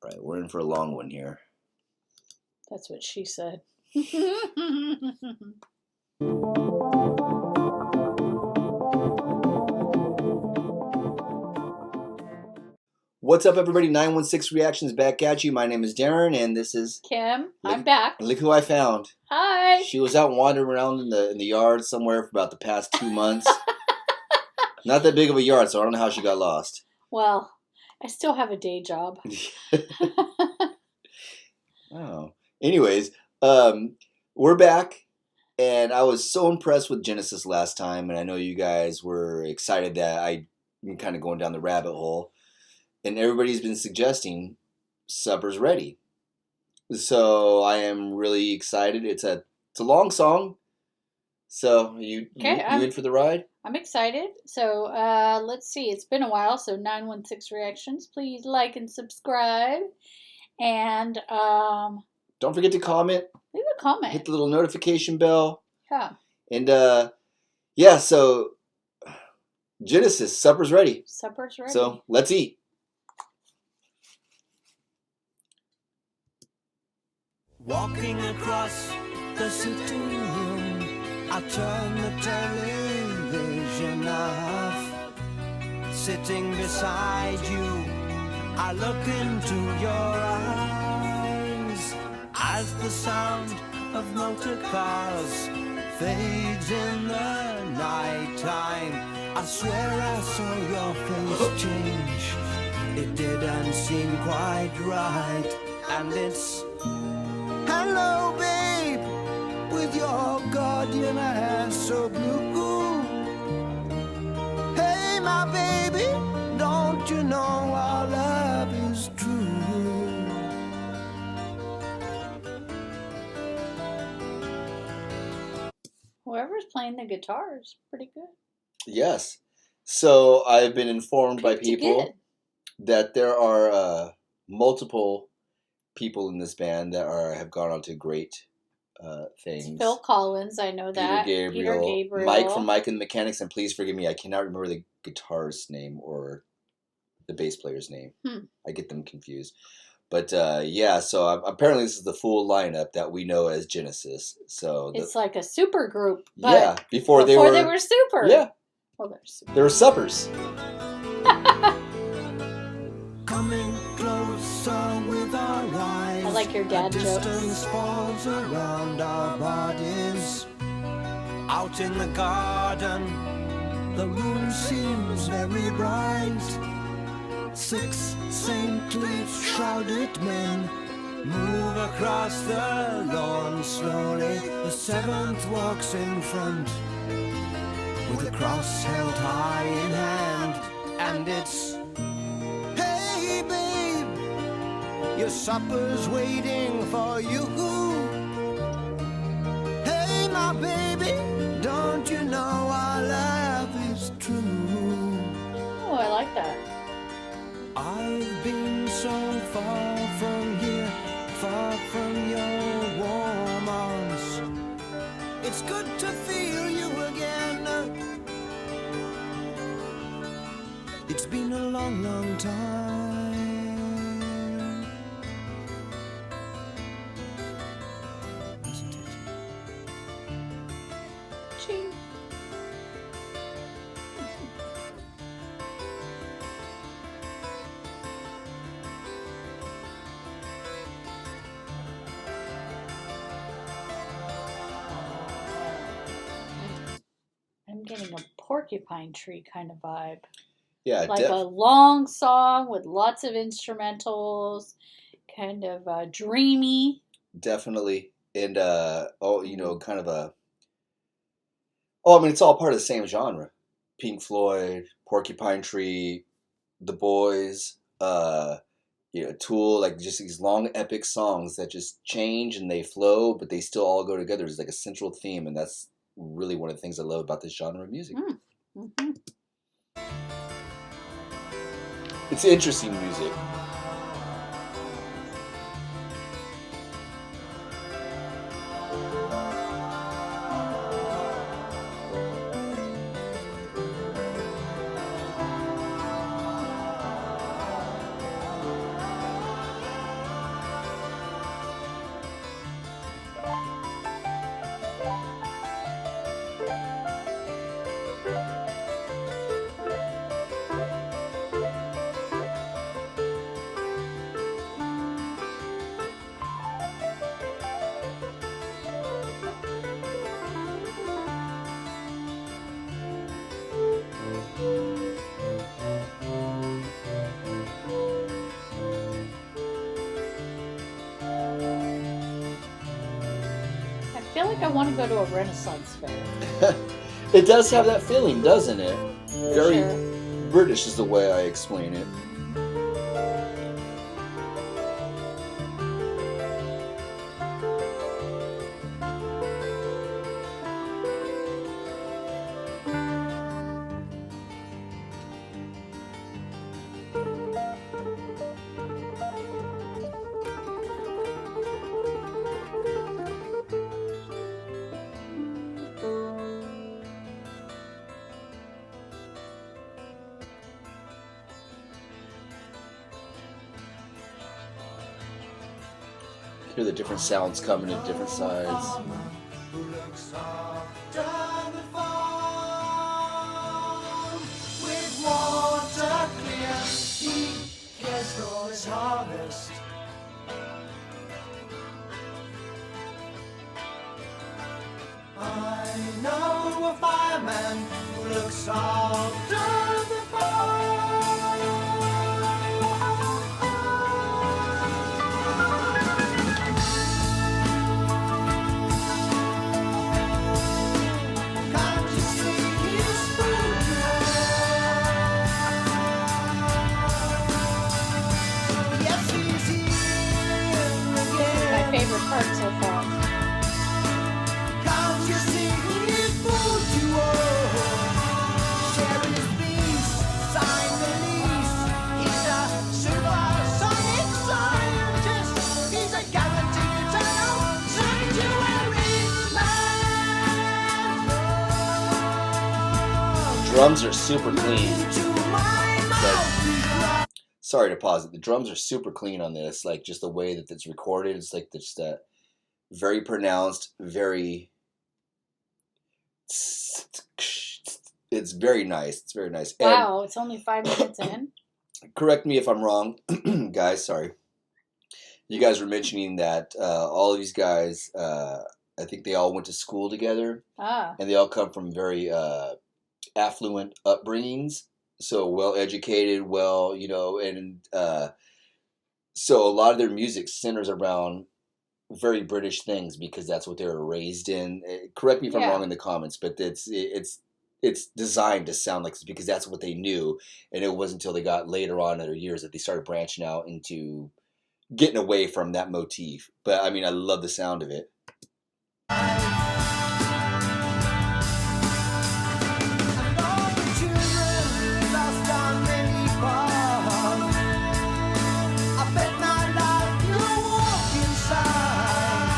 Right, we're in for a long one here. That's what she said. What's up, everybody? 916 Reactions back at you. My name is Darren, and this is Kim. I'm back. And look who I found. Hi. She was out wandering around in the yard somewhere for about the past 2 months. Not that big of a yard, so I don't know how she got lost. Well, I still have a day job. Oh. Anyways, we're back, and I was so impressed with Genesis last time, and I know you guys were excited that I'm kind of going down the rabbit hole, and everybody's been suggesting Supper's Ready. So I am really excited. It's a long song. So you in for the ride? I'm excited. So let's see. It's been a while. So 916 Reactions. Please like and subscribe. And don't forget to comment. Leave a comment. Hit the little notification bell. Yeah. And yeah, so Genesis, Supper's Ready. Supper's ready. So let's eat. Walking across the sitting room, I turn the television off. Sitting beside you, I look into your eyes. As the sound of motor cars fades in the nighttime, I swear I saw your face change. It didn't seem quite right. And it's hello, babe, with your guardian eyes so blue. Hey, my baby, don't you know our love is true? Whoever's playing the guitar is pretty good. Yes. So I've been informed by people that there are multiple people in this band that have gone on to great things. It's Phil Collins, I know that. Peter Gabriel. Mike from Mike and the Mechanics, and please forgive me, I cannot remember the guitarist's name or the bass player's name. I get them confused. But yeah, so apparently this is the full lineup that we know as Genesis. So it's like a super group. But yeah, before they were super. Yeah. Well, they're super. They were suppers. Coming closer with our eyes. I like your dad jokes. Distance falls around our bodies. Out in the garden, the moon seems very bright. 6 saintly shrouded men move across the lawn slowly. The 7th walks in front with a cross held high in hand. And it's, hey babe, your supper's waiting for you. Hey my baby, don't you know our love is true? Oh, I like that. I've been so far from here, far from your warm arms. It's good to feel you again. It's been a long, long time. Isn't it? Ching. I'm getting a Porcupine Tree kind of vibe. Yeah, like a long song with lots of instrumentals, kind of dreamy. Definitely. And kind of a I mean, it's all part of the same genre. Pink Floyd, Porcupine Tree, The Boys, Tool, like just these long epic songs that just change and they flow, but they still all go together. There's like a central theme, and that's really one of the things I love about this genre of music. Mm-hmm. It's interesting music. feel like I want to go to a Renaissance fair. It does have that feeling, doesn't it? Very Sure. British is the way I explain it. Hear the different sounds coming in different sides. Who looks after the farm with water clear. He cares for his harvest. I know a fireman who looks after the Can't you see his food? Yes, he's here again. My favorite part so far. Can't you see his food you owe? Sharing his peace, sign the lease. He's a supersonic scientist. He's a guaranteed eternal sanctuary man. Drums are super clean. To my mouth he cried. Sorry to pause it. The drums are super clean on this. Like just the way that it's recorded. It's like just that very pronounced, very. It's very nice. It's very nice. And Wow, it's only 5 minutes in. correct me if I'm wrong, guys. Sorry. You guys were mentioning that all of these guys, I think they all went to school together, Ah, and they all come from very affluent upbringings. So well educated, well, and so a lot of their music centers around very British things because that's what they were raised in. Correct me if I'm Yeah. wrong in the comments, but it's designed to sound like this because that's what they knew, and it wasn't until they got later on in their years that they started branching out into getting away from that motif. But I mean, I love the sound of it. And all the children lost on many paths. I bet my life you'll walk inside,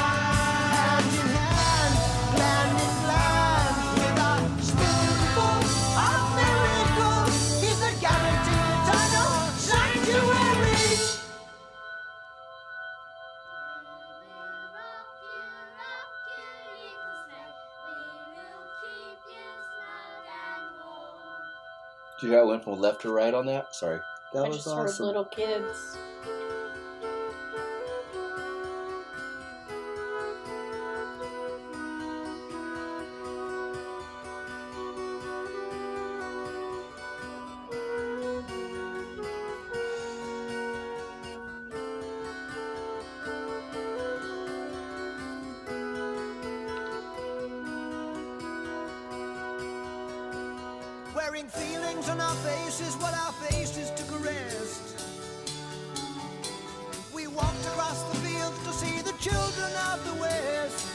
hand in hand, gland in gland, with a spoonful of miracles. He's a guaranteed eternal sanctuary. Do you got one from left to right on that? Sorry, that I was just heard awesome. little kids. Wearing feelings on our faces while our faces took a rest. We walked across the fields to see the children of the West.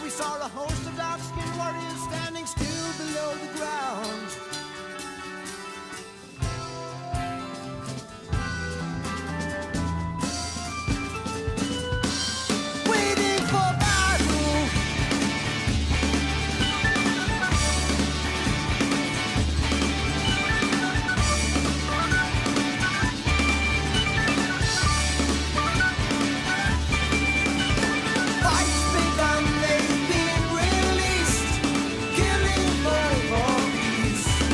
We saw a host of dark-skinned warriors standing still below the ground. Waiting for battle. Fights begun, they've been released, killing for peace.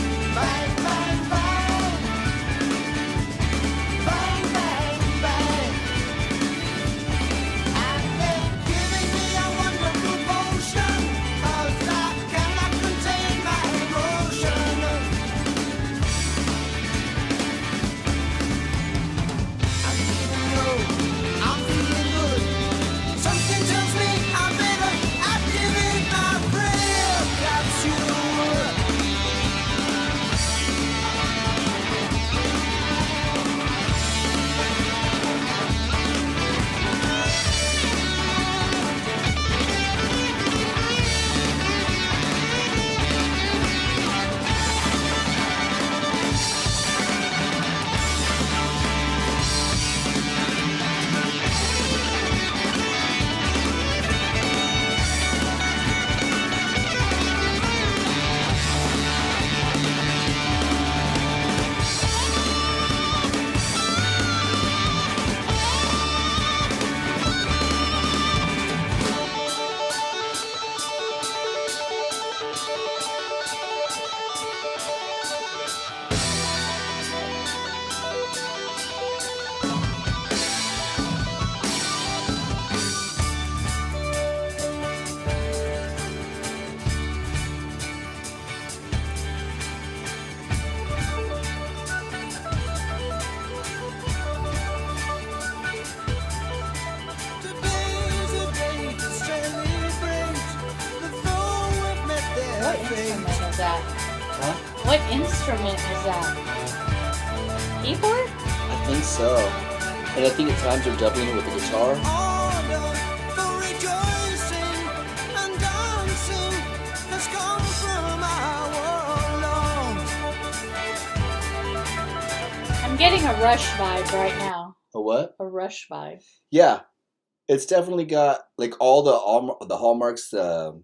instrument is that? Huh? What instrument is that? Keyboard? I think so. And I think at times they're doubling it with the guitar. Order for rejoicing and dancing has come from our Lord. I'm getting a Rush vibe right now. A what? A Rush vibe. Yeah, it's definitely got like all the hallmarks that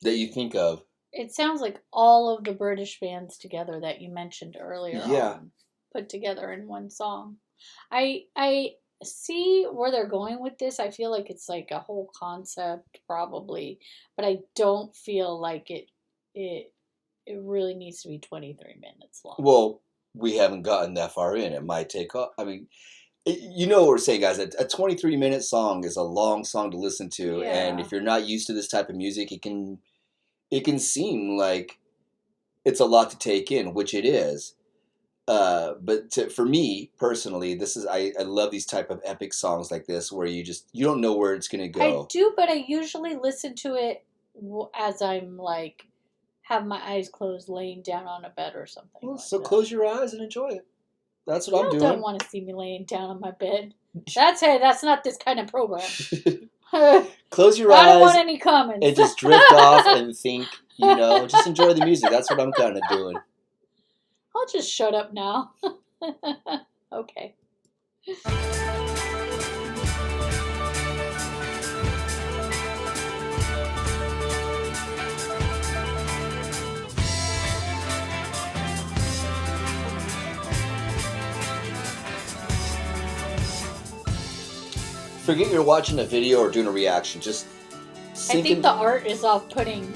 you think of. It sounds like all of the British bands together that you mentioned earlier. Yeah. Put together in one song. I see where they're going with this. I feel like it's like a whole concept probably, but I don't feel like it really needs to be 23 minutes long. Well, we haven't gotten that far in. It might take off. I mean, you know what we're saying, guys. A 23-minute song is a long song to listen to, and Yeah. if you're not used to this type of music, it can seem like it's a lot to take in, which it is. But for me personally, I love these type of epic songs like this where you don't know where it's gonna go. I do, but I usually listen to it as I'm like have my eyes closed, laying down on a bed or something. Well, like so that. close your eyes and enjoy it. That's what I'm You doing. don't want to see me laying down on my bed. That's not this kind of program. Close your I don't want eyes any comments. and just drift off and think. Just enjoy the music. That's what I'm kind of doing. I'll just shut up now. Okay. Forget you're watching a video or doing a reaction. Just I sink think in. the art is off-putting.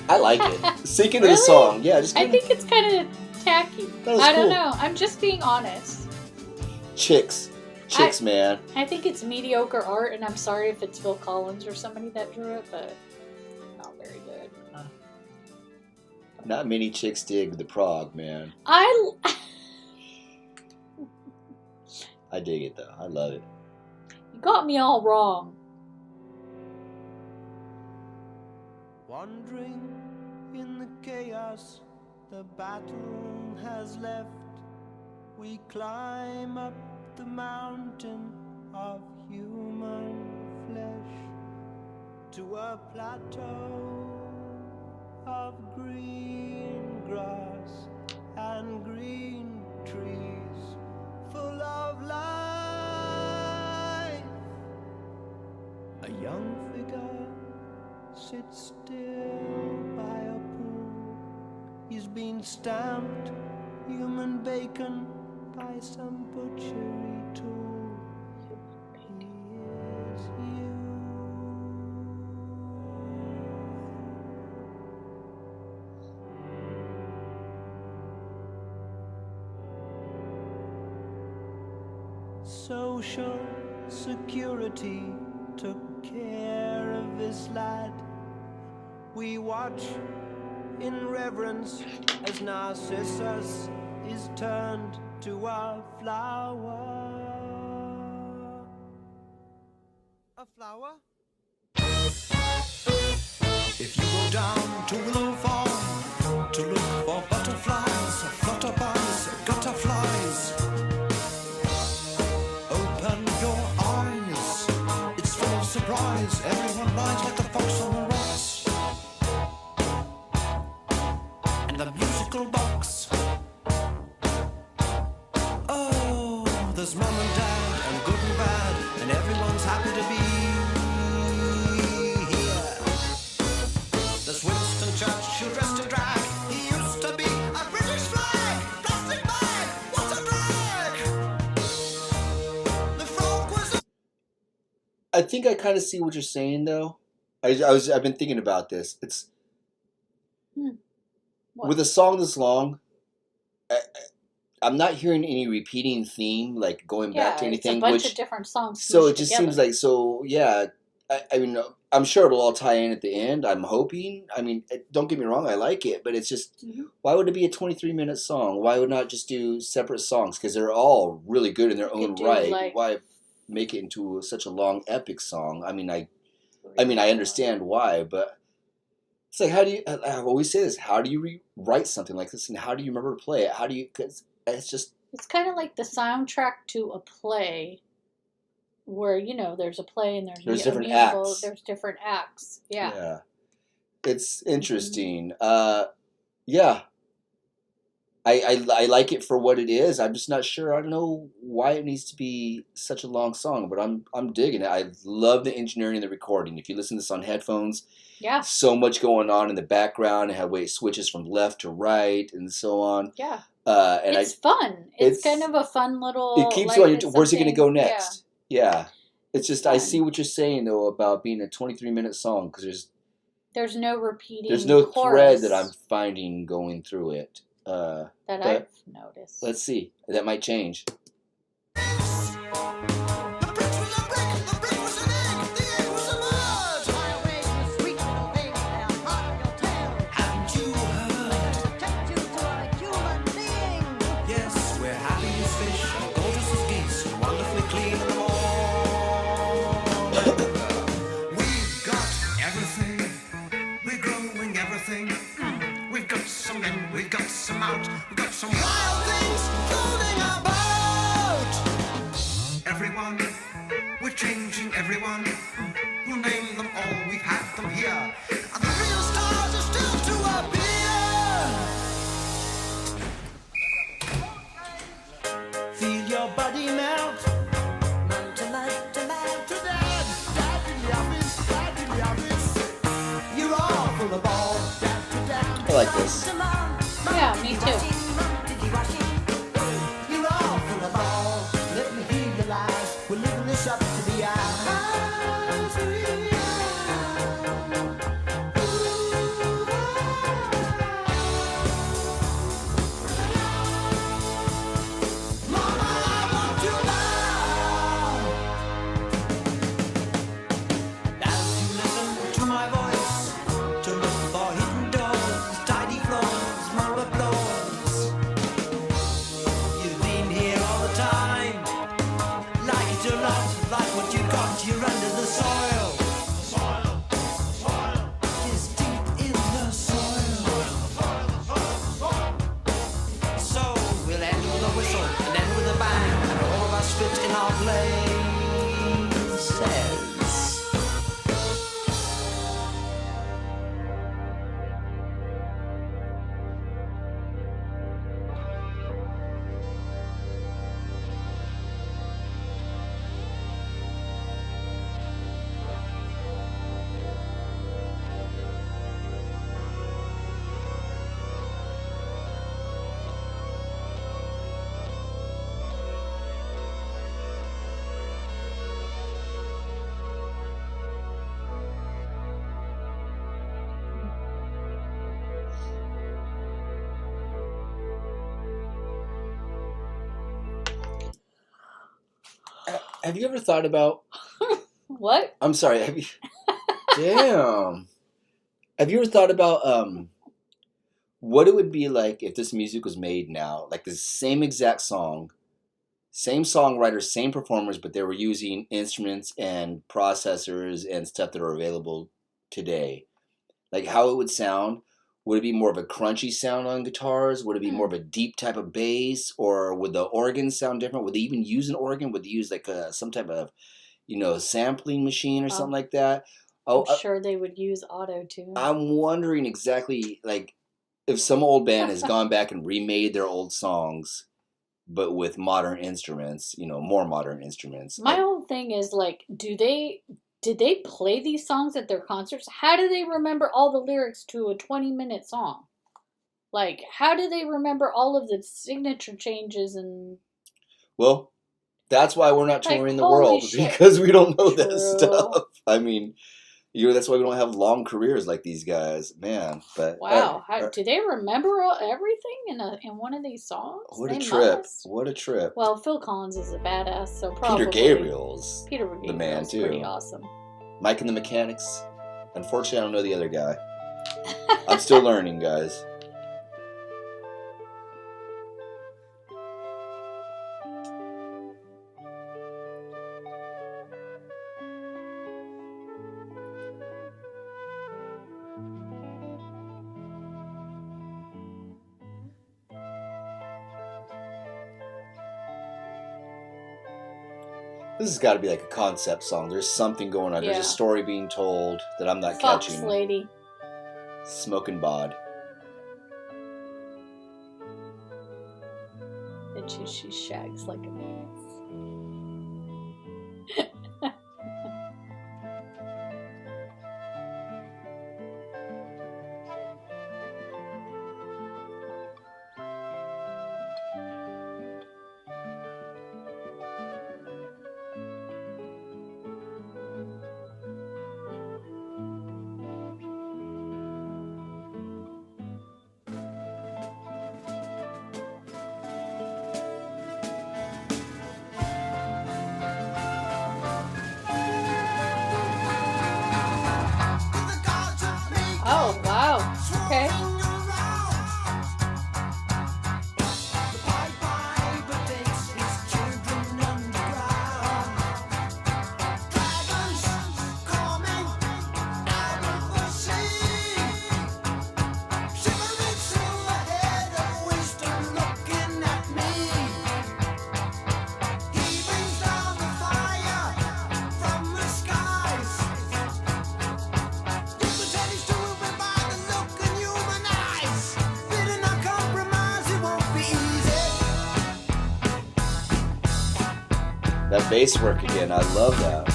I like it. Sink into Really? the song. Yeah, just I think it's kind of tacky. That was I don't cool. know. I'm just being honest. Chicks, man. I think it's mediocre art, and I'm sorry if it's Phil Collins or somebody that drew it, but not very good. Not many chicks dig the prog, man. I I dig it though. I love it. You got me all wrong. Wandering in the chaos the battle has left, we climb up the mountain of human flesh to a plateau of green grass and green trees full of life. A young figure sits still by a pool. He's been stamped human bacon by some butchery tool. He is you. Social security took care of this lad. We watch in reverence as Narcissus is turned to a flower. A flower? If you go down to Willow Farm to look for butterflies, flutterbugs, gutterflies, open your eyes. It's full of surprise. Everyone lies like the fox on the rocks. And the musical box. Oh, there's mom and dad and good and bad, and everyone's happy to be here. There's Winston Churchill dressed in drag. He used to be a British flag. Plastic bag, what a drag. The frog was I think I kind of see what you're saying though. I've been thinking about this. It's What? with a song this long. I'm not hearing any repeating theme, like going back to anything. It's a bunch which of different songs. so smooshed it just together. seems like yeah. I mean, I'm sure it'll all tie in at the end. I'm hoping. I mean, don't get me wrong, I like it, but it's just why would it be a 23-minute song? Why would not just do separate songs? Because they're all really good in their You could own do, right. like- Why make it into such a long epic song? I mean, I understand why, but It's like, how do you? I always say this. How do you rewrite something like this, and how do you remember to play it? How do you? Because it's just It's kind of like the soundtrack to a play, where there's a play and there's a different musical. acts. There's different acts. Yeah. Yeah. It's Mhm. interesting. Yeah. I like it for what it is. I'm just not sure. I don't know why it needs to be such a long song, but I'm digging it. I love the engineering and the recording. If you listen to this on headphones, Yeah. so much going on in the background and how it switches from left to right and so on. Yeah. And It's fun. It's kind it's- of a fun little. it keeps like, going. it's Where's it going to go something- next? Yeah. It's It's just I fun. see what you're saying though about being a 23-minute song because There's no repeating. there's no chorus thread that I'm finding going through it. that but I've noticed. Let's see. That might change. The brick was a brick, the brick was an egg, the egg was a bird. Highway was sweet little thing, and hot on your tail. Haven't you heard? Subject you to a human being. Yes, we're happy as fish and gorgeous as geese and wonderfully clean in the morning. We've got everything. We're growing everything. We've got some in, we've got some out. We've got some wild things floating about. Everyone, we're changing everyone. We'll name them all, we've had them here. And the real stars are still to appear. Feel your body melt. Man to man to man. To dad, dad in the office, dad in the office. You're all full of ball, dad to dad. I like this. To mom. Yeah, me too. Mom, did you wash it? You're all full of ball. Let me hear your lies. We're living this up to the eyes. To the eyes. Mama, I want you now. As you listen to my voice, to look for hidden doors, tidy floors, marble floors. You've been here all the time. Like it or not, like what you got, you're under the soil. Is deep in the soil. So we'll end with a whistle and end with a bang, and all of us fit in our places. Have you ever thought about? What? I'm sorry. Have you? Damn. Have you ever thought about what it would be like if this music was made now, like the same exact song, same songwriters, same performers, but they were using instruments and processors and stuff that are available today? Like how it would sound? Would it be more of a crunchy sound on guitars? Would it be more of a deep type of bass? Or would the organ sound different? Would they even use an organ? Would they use like some type of, sampling machine or something like that? I'm sure they would use auto tune. I'm wondering exactly like if some old band has gone back and remade their old songs, but with modern instruments, more modern instruments. My whole thing is like, did they play these songs at their concerts? How do they remember all the lyrics to a 20-minute song? Like, how do they remember all of the signature changes and... Well, that's why we're not Like, touring the holy world, shit. because we don't know this True. stuff. I mean, that's why we don't have long careers like these guys, man. But Wow, do they remember everything in one of these songs? what a They trip! must. What a trip! Well, Phil Collins is a badass, so probably... Peter Gabriel's Peter Gabriel's the man, too. pretty awesome. Mike and the Mechanics. Unfortunately, I don't know the other guy. I'm still learning, guys. This has got to be like a concept song. There's something going on. There's Yeah. a story being told that I'm not Fox catching. lady. Smoking bod. And she shags like a mouse. Oh, wow. Okay. That bass work again. I love that.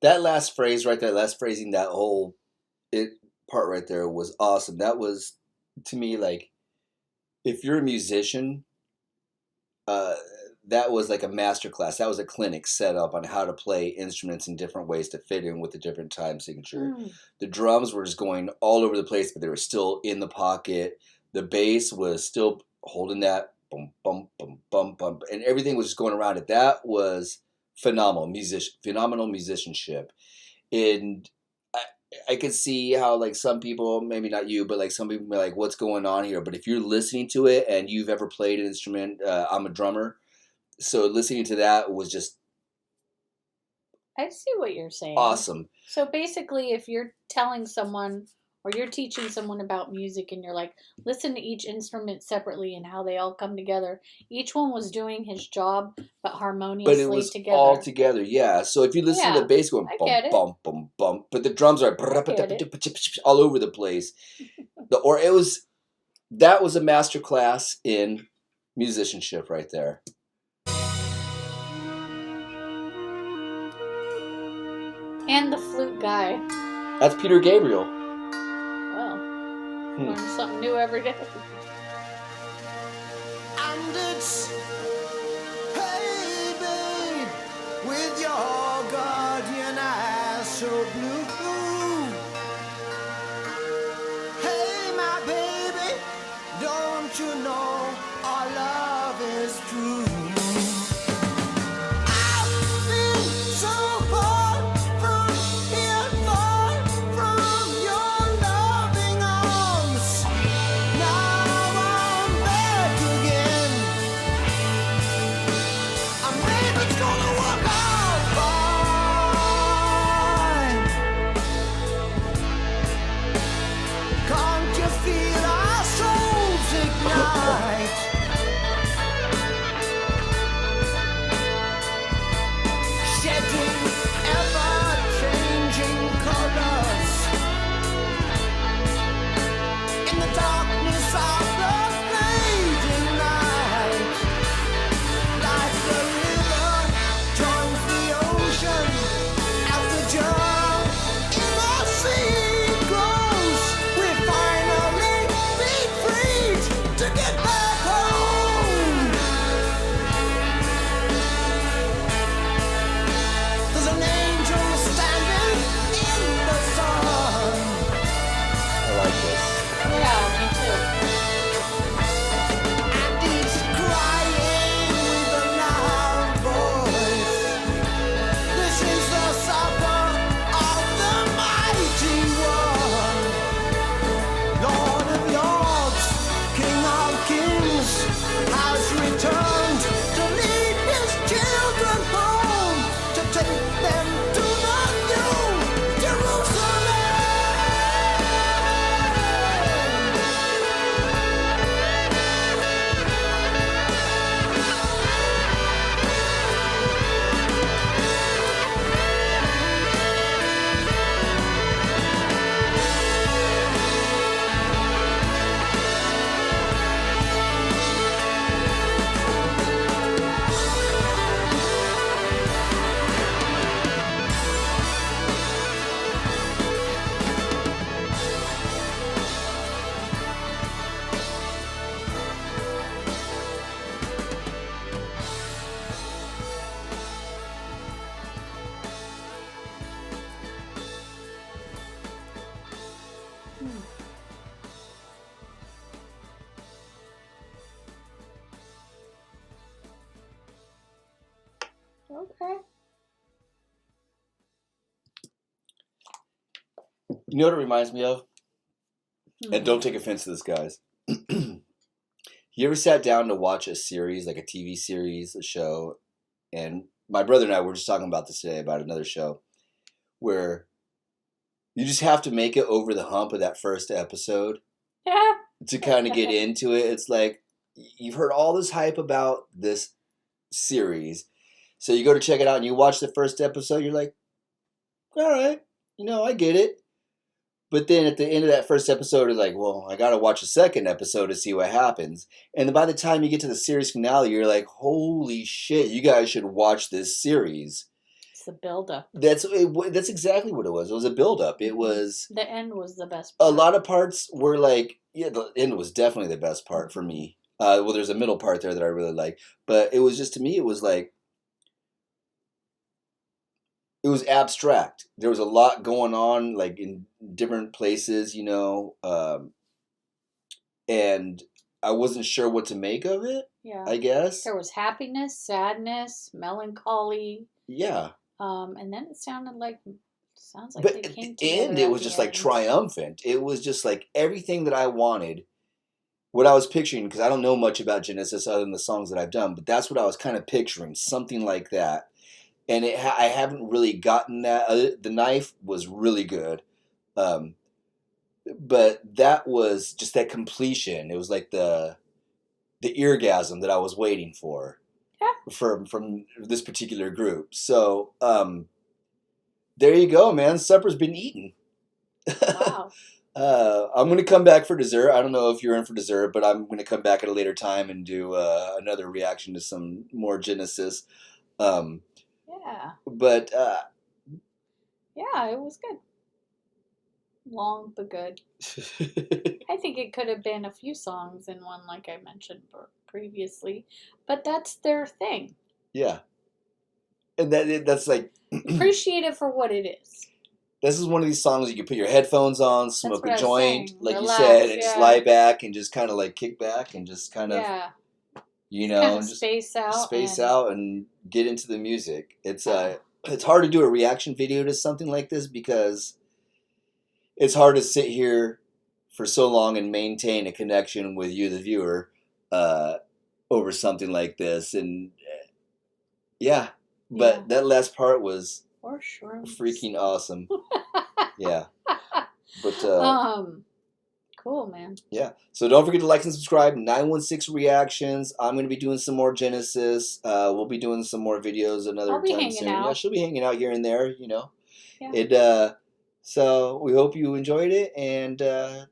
That last phrase right there, last phrasing, that whole part right there was awesome. That was, to me, like, if you're a musician, uh, that was like a master class. That was a clinic set up on how to play instruments in different ways to fit in with the different time signature. Mm. The drums were just going all over the place, but they were still in the pocket. The bass was still holding that bum bum bum bum bum, and everything was just going around it. That was phenomenal musicianship. And I could see how, like, some people, maybe not you, but like some people be like, what's going on here? But if you're listening to it and you've ever played an instrument, I'm a drummer, so listening to that was just I see what you're saying. awesome. So basically, if you're telling someone or you're teaching someone about music and you're like, listen to each instrument separately and how they all come together, each one was doing his job, but harmoniously But it was together. all together, yeah. So if you listen to Yeah, the bass going I bum get it. bum bum bum, but the drums are get all over the place. That was a master class in musicianship right there. And the flute guy. That's Peter Gabriel. Well, learn something new every day. And it's, hey babe, with your guardian eyes so blue. Hey my baby, don't you know our love is true? I've been so far from here, far from your loving arms. Now I'm back again. I'm maybe it's gonna work out fine. Can't you feel our souls ignite? Shedding ever-changing colors in the darkness of the fading night. Like the river joins the ocean as the germ in the sea grows. We finally be freed to get back home. There's an angel standing in the sun. I like this. Yeah, me too. And he's crying with a loud voice. This is the supper of the mighty one. Lord of lords, King of kings, has returned to lead his children home, to take them to the new Jerusalem. Okay. You know what it reminds me of? Hmm. And don't take offense to this, guys. You ever sat down to watch a series, like a TV series, a show, and my brother and I were just talking about this today, about another show, where you just have to make it over the hump of that first episode Yeah. to kind of get into it. It's like, you've heard all this hype about this series, so you go to check it out and you watch the first episode, you're like, all right, I get it. But then at the end of that first episode, it's like, well, I got to watch the second episode to see what happens. And then by the time you get to the series finale, you're like, holy shit, you guys should watch this series. It's the buildup. That's exactly what it was. It was a build-up. It was The end was the best a part. lot of parts were like, yeah, the end was definitely the best part for me. Well, there's a middle part there that I really like, but it was just, to me, it was like, it was abstract. There was a lot going on, like in different places, and I wasn't sure what to make of it. Yeah. I guess. There was happiness, sadness, melancholy, Yeah. and then it sounds like But they at came the together. end, it at was the just like end. triumphant. It was just like everything that I wanted, what I was picturing, because I don't know much about Genesis other than the songs that I've done, but that's what I was kind of picturing, something like that. And I haven't really gotten that. The Knife was really good, but that was just that completion. It was like the eargasm that I was waiting for, from this particular group. So there you go, man. Supper's been eaten. Wow. I'm going to come back for dessert. I don't know if you're in for dessert, but I'm going to come back at a later time and do another reaction to some more Genesis. Yeah. But Yeah, it was good. Long but good. I think it could have been a few songs in one, like I mentioned previously, but that's their thing. yeah, and that's like, Appreciate it for what it is. this is one of these songs you can put your headphones on, smoke what a I was joint, saying. like Relax, you said, and just yeah. lie back and just kind of like kick back and just kind of, Yeah. and Kind of just space out. out and get into the music. It's hard to do a reaction video to something like this because it's hard to sit here for so long and maintain a connection with you, the viewer, over something like this. And but that last part was Or shrooms. freaking awesome. Yeah. But cool, man. yeah. So don't forget to like and subscribe. 916 Reactions. I'm going to be doing some more Genesis. We'll be doing some more videos another I'll be time hanging soon. out. Yeah, she'll be hanging out here and there, Yeah. So we hope you enjoyed it, and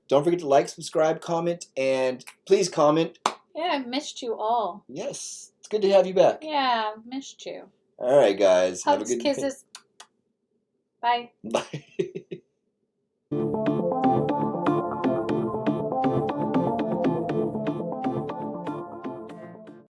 don't forget to like, subscribe, comment, and please comment. Yeah, I missed you all. Yes, it's good to have you back. Yeah, missed you. All right, guys. Hugs, have a good kisses. Bye. Bye.